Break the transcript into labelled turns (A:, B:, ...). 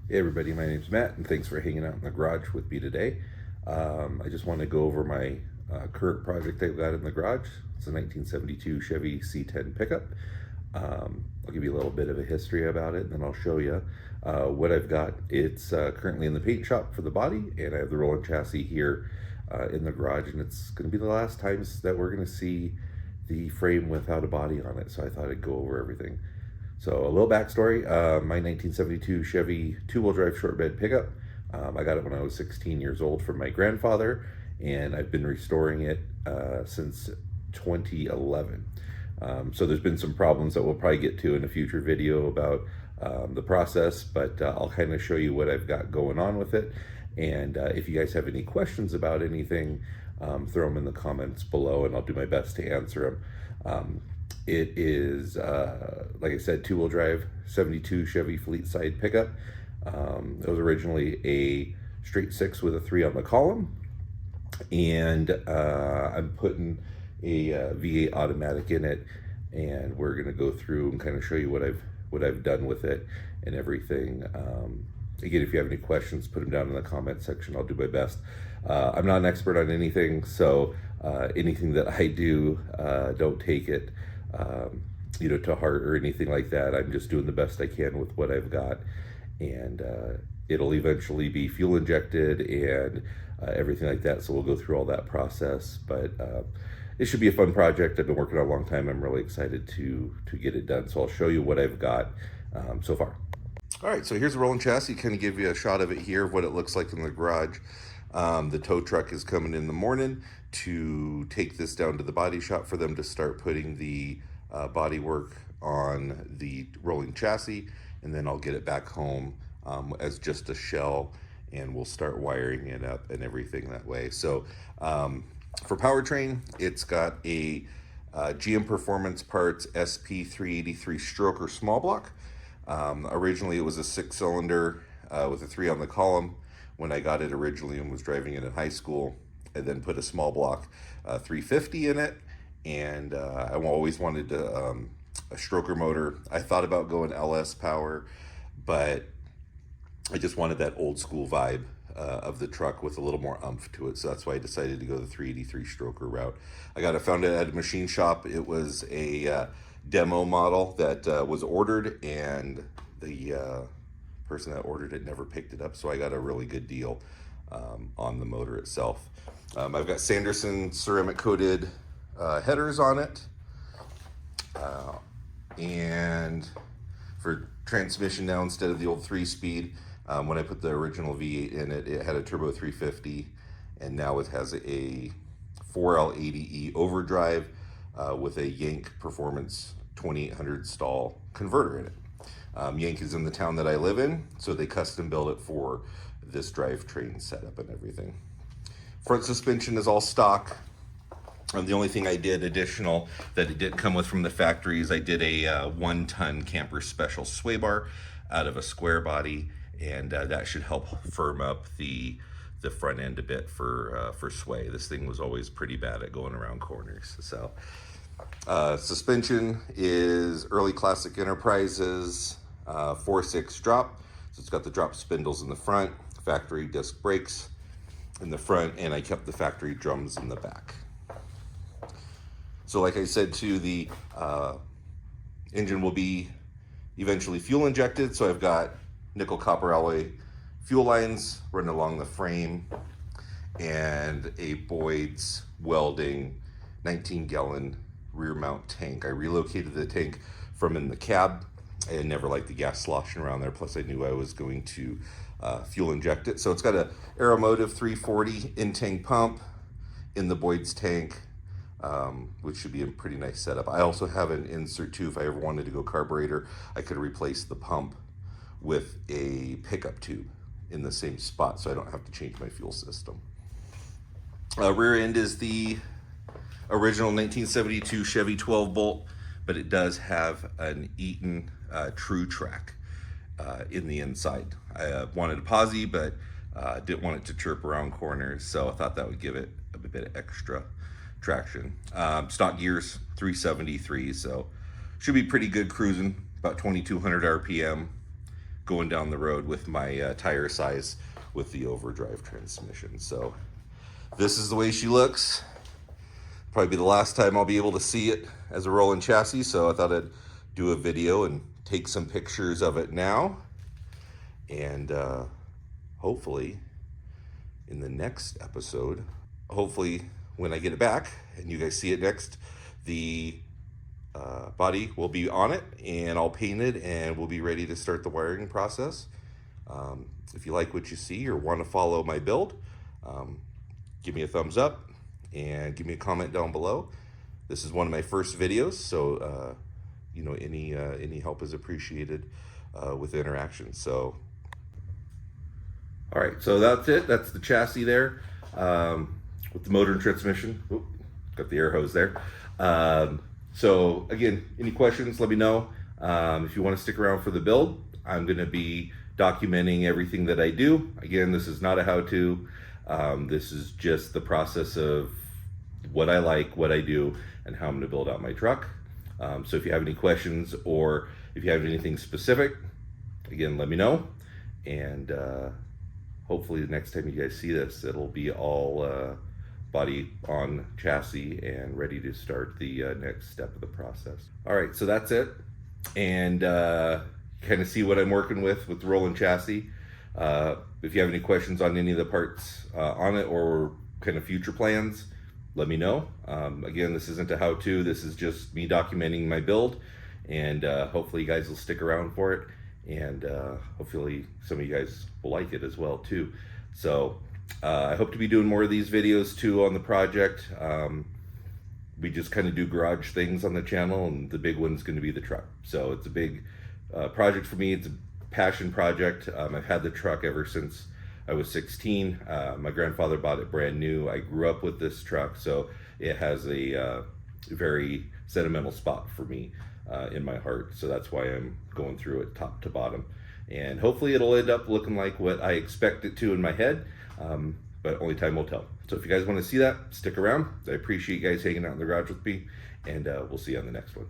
A: Hey everybody, my name's Matt, and thanks for hanging out in the garage with me today. I just want to go over my current project I've got in the garage. It's a 1972 Chevy C10 pickup. I'll give you a little bit of a history about it, and then I'll show you what I've got. It's currently in the paint shop for the body, and I have the rolling chassis here in the garage, and it's going to be the last times that we're going to see the frame without a body on it, so I thought I'd go over everything. So a little backstory, my 1972 Chevy two-wheel drive short bed pickup, I got it when I was 16 years old from my grandfather, and I've been restoring it since 2011. So there's been some problems that we'll probably get to in a future video about the process, but I'll kind of show you what I've got going on with it. And if you guys have any questions about anything, throw them in the comments below and I'll do my best to answer them. It is, like I said, two-wheel drive, 72 Chevy fleet side pickup. It was originally a straight six with a 3 on the column. And I'm putting a V8 automatic in it. And we're going to go through and kind of show you what I've done with it and everything. Again, if you have any questions, put them down in the comment section. I'll do my best. I'm not an expert on anything, so anything that I do, don't take it to heart or anything like that. I'm just doing the best I can with what I've got, and it'll eventually be fuel injected and everything like that. So we'll go through all that process, but it should be a fun project. I've been working on it a long time. I'm really excited to get it done. So I'll show you what I've got so far. All right, so here's the rolling chassis. Kind of give you a shot of it here, what it looks like in the garage. The tow truck is coming in the morning to take this down to the body shop for them to start putting the body work on the rolling chassis, and then I'll get it back home as just a shell, and we'll start wiring it up and everything that way. So for powertrain, it's got a GM Performance Parts SP383 stroker small block. Originally it was a 6-cylinder with a 3 on the column when I got it originally and was driving it in high school. I then put a small block 350 in it, and I always wanted a stroker motor. I thought about going LS power, but I just wanted that old school vibe of the truck with a little more oomph to it, so that's why I decided to go the 383 stroker route. Found it at a machine shop. It was a demo model that was ordered, and the person that ordered it never picked it up, so I got a really good deal on the motor itself. I've got Sanderson ceramic coated headers on it, and for transmission now, instead of the old 3-speed, when I put the original V8 in it, it had a turbo 350, and now it has a 4L80E overdrive with a Yank Performance 2800 stall converter in it. Yank is in the town that I live in, so they custom built it for this drivetrain setup and everything. Front suspension is all stock. The only thing I did additional that it didn't come with from the factory is I did a 1-ton camper special sway bar out of a square body, and that should help firm up the front end a bit for sway. This thing was always pretty bad at going around corners. So suspension is early classic Enterprises 4/6 drop. So it's got the drop spindles in the front, factory disc brakes in the front, and I kept the factory drums in the back. So like I said too, the engine will be eventually fuel injected. So I've got nickel copper alloy fuel lines running along the frame, and a Boyd's welding 19-gallon rear mount tank. I relocated the tank from in the cab. I never liked the gas sloshing around there, plus I knew I was going to fuel inject it. So it's got a Aeromotive 340 in-tank pump in the Boyd's tank, which should be a pretty nice setup. I also have an insert too. If I ever wanted to go carburetor, I could replace the pump with a pickup tube in the same spot, so I don't have to change my fuel system. Rear end is the original 1972 Chevy 12-bolt, but it does have an Eaton True Track in the inside. I wanted a posi, but didn't want it to chirp around corners, so I thought that would give it a bit of extra traction. Stock gears 373, so should be pretty good cruising, about 2200 RPM. going down the road with my tire size with the overdrive transmission. So this is the way she looks. Probably be the last time I'll be able to see it as a rolling chassis, so I thought I'd do a video and take some pictures of it now. And hopefully in the next episode, hopefully when I get it back and you guys see it next, the body will be on it and I'll paint it and we'll be ready to start the wiring process. If you like what you see or want to follow my build, give me a thumbs up and give me a comment down below. This is one of my first videos, so you know, any help is appreciated with interaction. So all right, so that's it. That's the chassis there with the motor and transmission. Oop, got the air hose there. So again, any questions, let me know. If you want to stick around for the build, I'm going to be documenting everything that I do. Again, this is not a how-to. This is just the process of what I like, what I do, and how I'm going to build out my truck. So if you have any questions or if you have anything specific, again, let me know. And hopefully the next time you guys see this, it'll be all body on chassis and ready to start the next step of the process. All right, so that's it. And kind of see what I'm working with the rolling chassis. If you have any questions on any of the parts on it or kind of future plans, let me know. Again, this isn't a how-to, this is just me documenting my build, and hopefully you guys will stick around for it, and hopefully some of you guys will like it as well too. So I hope to be doing more of these videos too on the project. We just kind of do garage things on the channel, and the big one's going to be the truck. So it's a big project for me. It's a passion project. I've had the truck ever since I was 16. My grandfather bought it brand new. I grew up with this truck, so it has a very sentimental spot for me in my heart. So that's why I'm going through it top to bottom. And hopefully it'll end up looking like what I expect it to in my head, but only time will tell. So if you guys want to see that, stick around. I appreciate you guys hanging out in the garage with me, and we'll see you on the next one.